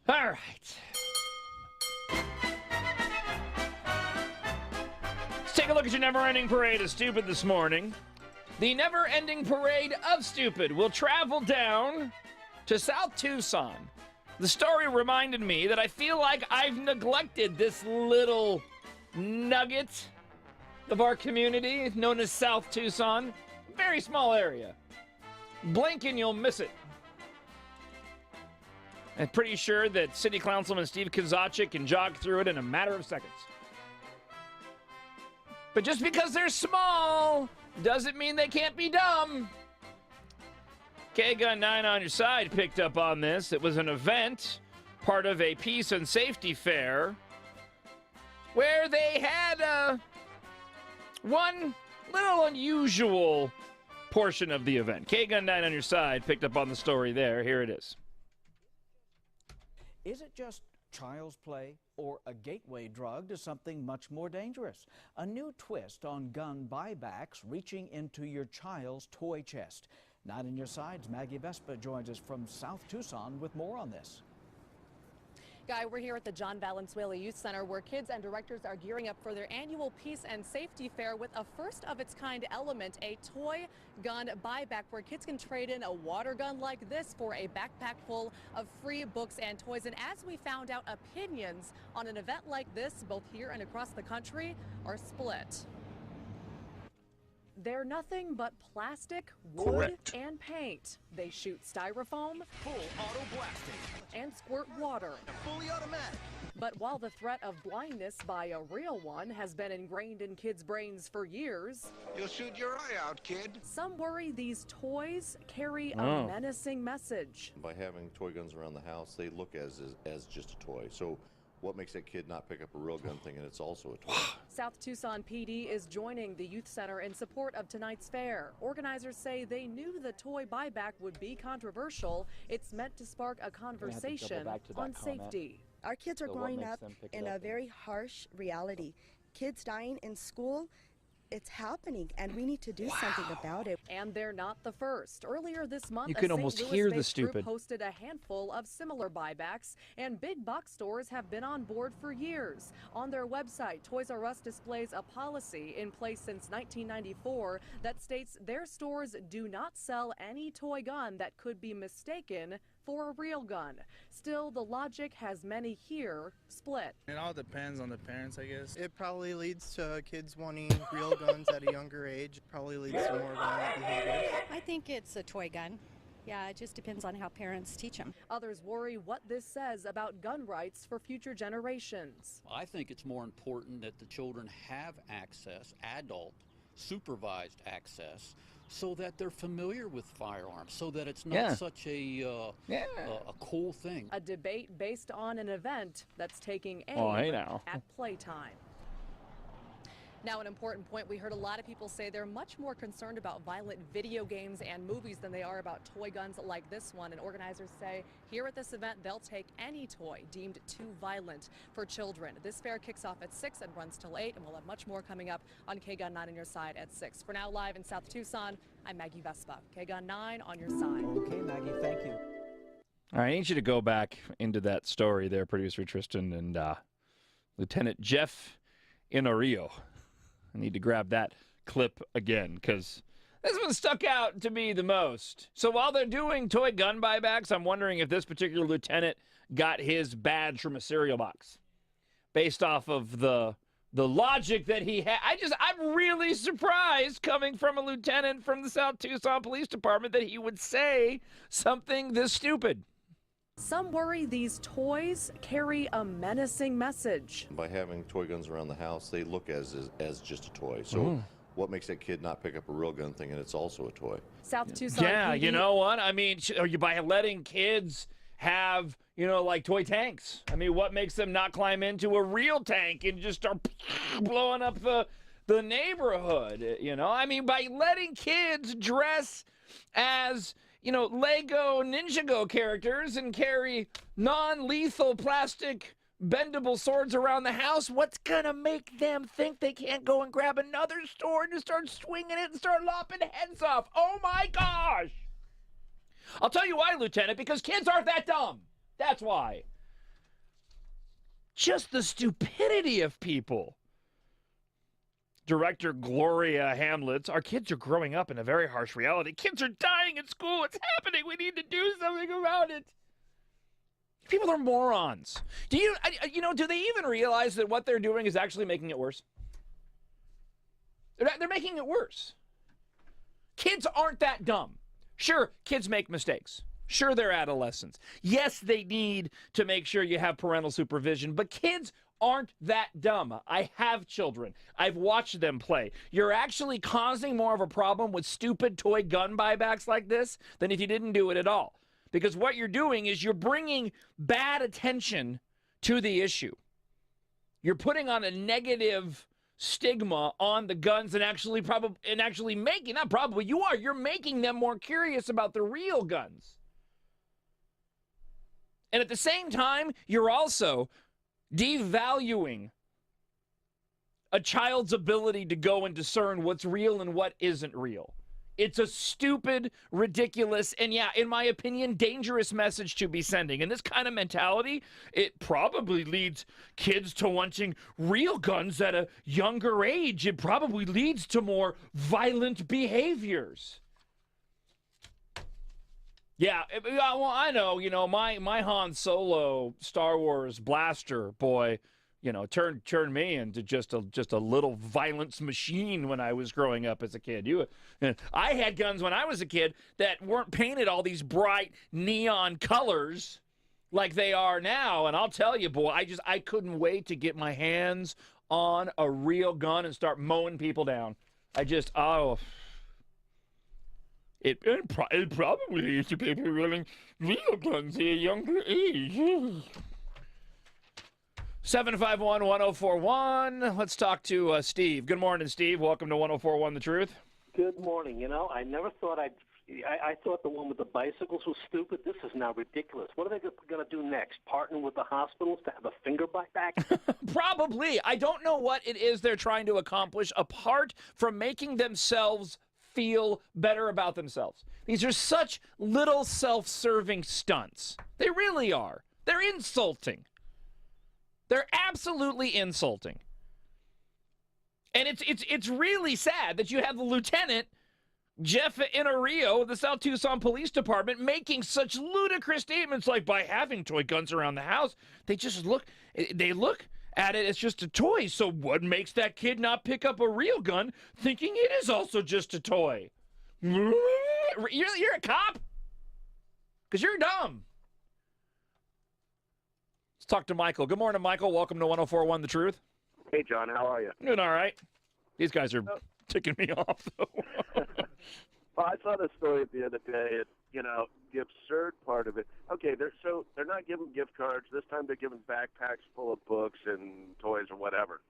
All right. Let's take a look at your never-ending parade of stupid this morning. The never-ending parade of stupid will travel down to South Tucson. The story reminded me that I feel like I've neglected this little nugget of our community known as South Tucson. Very small area. Blink and you'll miss it. I'm pretty sure that City Councilman Steve Kozachik can jog through it in a matter of seconds. But just because they're small doesn't mean they can't be dumb. K-Gun 9 on your side picked up on this. It was an event, part of a peace and safety fair, where they had one little unusual portion of the event. K-Gun 9 on your side picked up on the story there. Here it is. Is it just child's play or a gateway drug to something much more dangerous? A new twist on gun buybacks reaching into your child's toy chest. Not in your sides, Maggie Vespa joins us from South Tucson with more on this. Guy, we're here at the John Valenzuela Youth Center where kids and directors are gearing up for their annual Peace and Safety Fair with a first-of-its-kind element, a toy gun buyback where kids can trade in a water gun like this for a backpack full of free books and toys. And as we found out, opinions on an event like this, both here and across the country, are split. They're nothing but plastic, wood, and paint. They shoot styrofoam, Full auto blasting. and squirt water. Fully automatic. But while the threat of blindness by a real one has been ingrained in kids' brains for years, You'll shoot your eye out, kid. some worry these toys carry a menacing message. By having toy guns around the house, they look as just a toy. So what makes that kid not pick up a real gun thinking it's also a toy? South Tucson PD is joining the youth center in support of tonight's fair. Organizers say they knew the toy buyback would be controversial. It's meant to spark a conversation on safety. Our kids are growing up in a very harsh reality. Kids dying in school, it's happening, and we need to do something about it. And they're not the first. Earlier this month, You can a almost St. hear the Louis-based group stupid. hosted a handful of similar buybacks, and big box stores have been on board for years. On their website, Toys R Us displays a policy in place since 1994 that states their stores do not sell any toy gun that could be mistaken for a real gun. Still, the logic has many here split. It all depends on the parents, I guess. It probably leads to kids wanting real guns at a younger age. Probably leads to more violent behaviors. I think it's a toy gun. Yeah, it just depends on how parents teach them. Others worry what this says about gun rights for future generations. I think it's more important that the children have access, adult, supervised access, so that they're familiar with firearms, so that it's not such a cool thing. A debate based on an event that's taking aim at playtime. Now, an important point, we heard a lot of people say they're much more concerned about violent video games and movies than they are about toy guns like this one. And organizers say here at this event, they'll take any toy deemed too violent for children. This fair kicks off at 6 and runs till 8, and we'll have much more coming up on K-Gun 9 on your side at 6. For now, live in South Tucson, I'm Maggie Vespa. K-Gun 9 on your side. Okay, Maggie, thank you. All right, I need you to go back into that story there, producer Tristan, and Lieutenant Jeff Inorio. I need to grab that clip again because this one stuck out to me the most. So while they're doing toy gun buybacks, I'm wondering if this particular lieutenant got his badge from a cereal box based off of the logic that he had. I'm really surprised coming from a lieutenant from the South Tucson Police Department that he would say something this stupid. Some worry these toys carry a menacing message. By having toy guns around the house, they look as just a toy. So what makes that kid not pick up a real gun thinking it's also a toy? South Tucson PD. You know what? I mean, by letting kids have, like toy tanks. I mean, what makes them not climb into a real tank and just start blowing up the neighborhood? I mean, by letting kids dress as Lego Ninjago characters and carry non-lethal plastic bendable swords around the house, what's gonna make them think they can't go and grab another sword and start swinging it and start lopping heads off? Oh my gosh! I'll tell you why, Lieutenant, because kids aren't that dumb. That's why. Just the stupidity of people. Director Gloria Hamlets, our kids are growing up in a very harsh reality. Kids are dying in school. It's happening. We need to do something about it. People are morons. Do they even realize that what they're doing is actually making it worse? They're making it worse. Kids aren't that dumb. Sure, kids make mistakes. Sure, they're adolescents. Yes, they need to make sure you have parental supervision, but kids aren't that dumb. I have children. I've watched them play. You're actually causing more of a problem with stupid toy gun buybacks like this than if you didn't do it at all. Because what you're doing is you're bringing bad attention to the issue. You're putting on a negative stigma on the guns and you're making them more curious about the real guns. And at the same time, you're also devaluing a child's ability to go and discern what's real and what isn't real. It's a stupid, ridiculous, and yeah, in my opinion, dangerous message to be sending. And this kind of mentality, it probably leads kids to wanting real guns at a younger age. It probably leads to more violent behaviors. Yeah, well, I know, my Han Solo Star Wars blaster boy, turned me into just a little violence machine when I was growing up as a kid. I had guns when I was a kid that weren't painted all these bright neon colors like they are now, and I'll tell you, boy, I couldn't wait to get my hands on a real gun and start mowing people down. It probably leads to people running real guns at a younger age. 751-1041. Let's talk to Steve. Good morning, Steve. Welcome to 1041 The Truth. Good morning. I never thought I thought the one with the bicycles was stupid. This is now ridiculous. What are they going to do next? Partner with the hospitals to have a finger bite back? Probably. I don't know what it is they're trying to accomplish apart from making themselves feel better about themselves. These are such little self-serving stunts. They really are. They're insulting. They're absolutely insulting. And it's really sad that you have the Lieutenant Jeff Inario of the South Tucson Police Department making such ludicrous statements like, by having toy guns around the house, they look at it as just a toy. So what makes that kid not pick up a real gun thinking it is also just a toy? You're a cop? Because you're dumb. Let's talk to Michael. Good morning, Michael. Welcome to 1041 The Truth. Hey, John. How are you? Doing all right. These guys are ticking me off, though. Well, I saw this story the other day. The absurd part of it. Okay, they're not giving gift cards. This time they're giving backpacks full of books and toys or whatever.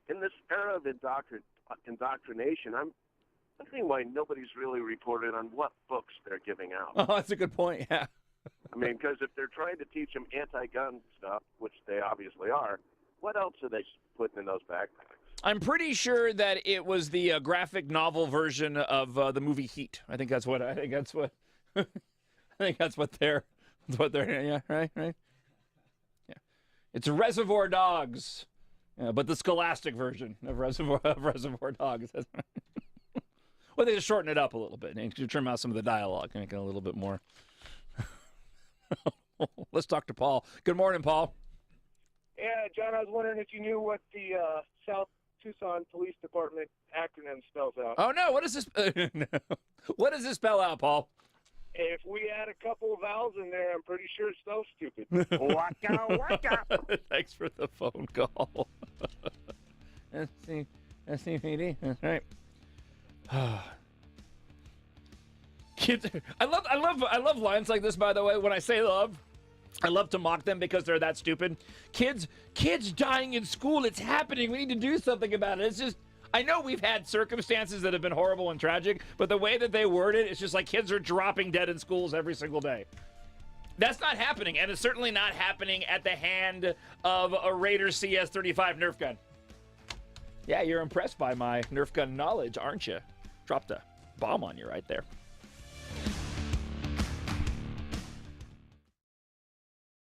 In this era of indoctrination, I'm wondering why nobody's really reported on what books they're giving out. Oh, that's a good point, yeah. I mean, because if they're trying to teach them anti-gun stuff, which they obviously are, what else are they putting in those backpacks? I'm pretty sure that it was the graphic novel version of the movie Heat. I think that's what they're yeah, right. Yeah. It's Reservoir Dogs. Yeah, but the scholastic version of Reservoir Dogs. Well, they just shorten it up a little bit and trim out some of the dialogue, make it a little bit more. Let's talk to Paul. Good morning, Paul. Yeah, John, I was wondering if you knew what the South Tucson Police Department acronym spells out. Oh, no. What does this What does this spell out, Paul? If we add a couple of vowels in there, I'm pretty sure it spells stupid. Waka, waka. Thanks for the phone call. SCPD. That's right. Kids, I love lines like this, by the way. When I say love, I love to mock them because they're that stupid. Kids dying in school. It's happening. We need to do something about it. It's just, I know we've had circumstances that have been horrible and tragic, but the way that they word it, it's just like kids are dropping dead in schools every single day. That's not happening, and it's certainly not happening at the hand of a Raider CS-35 Nerf gun. Yeah, you're impressed by my Nerf gun knowledge, aren't you? Dropped a bomb on you right there.